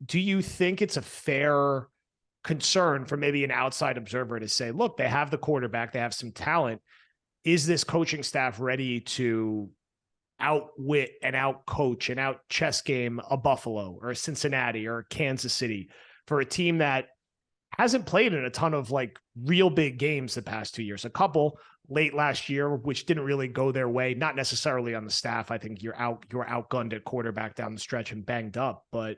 do you think it's a fair concern for maybe an outside observer to say, look, they have the quarterback, they have some talent. Is this coaching staff ready to outwit and outcoach and out chess game a Buffalo or a Cincinnati or a Kansas City for a team that hasn't played in a ton of like real big games the past 2 years? A couple late last year, which didn't really go their way, not necessarily on the staff. I think you're outgunned at quarterback down the stretch and banged up, but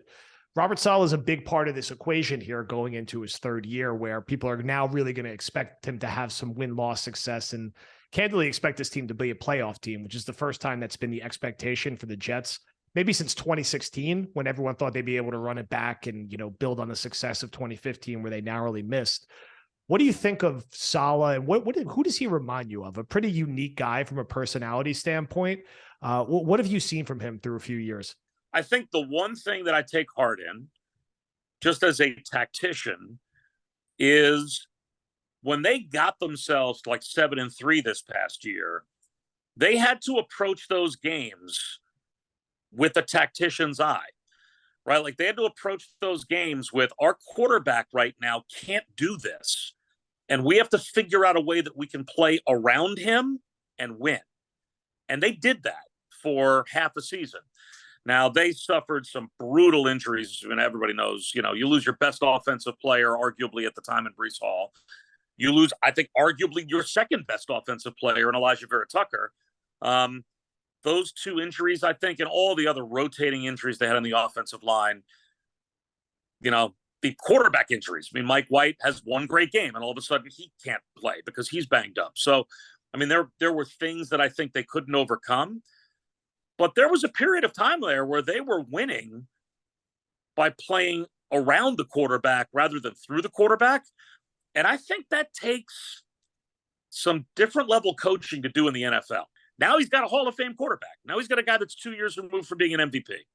Robert Saleh is a big part of this equation here going into his third year, where people are now really going to expect him to have some win-loss success and candidly expect this team to be a playoff team, which is the first time that's been the expectation for the Jets, maybe since 2016, when everyone thought they'd be able to run it back and, build on the success of 2015 where they narrowly missed. What do you think of Saleh, and who does he remind you of? A pretty unique guy from a personality standpoint. What have you seen from him through a few years? I think the one thing that I take heart in, just as a tactician, is when they got themselves to like 7-3 this past year, they had to approach those games with a tactician's eye, right? Like they had to approach those games with, our quarterback right now can't do this, and we have to figure out a way that we can play around him and win. And they did that for half a season. Now, they suffered some brutal injuries, and everybody knows, you lose your best offensive player, arguably at the time, in Breece Hall. You lose, I think, arguably your second best offensive player in Elijah Vera Tucker. Those two injuries, I think, and all the other rotating injuries they had on the offensive line, the quarterback injuries. I mean, Mike White has one great game, and all of a sudden he can't play because he's banged up. So, I mean, there were things that I think they couldn't overcome. But there was a period of time there where they were winning by playing around the quarterback rather than through the quarterback. And I think that takes some different level coaching to do in the NFL. Now he's got a Hall of Fame quarterback. Now he's got a guy that's 2 years removed from being an MVP.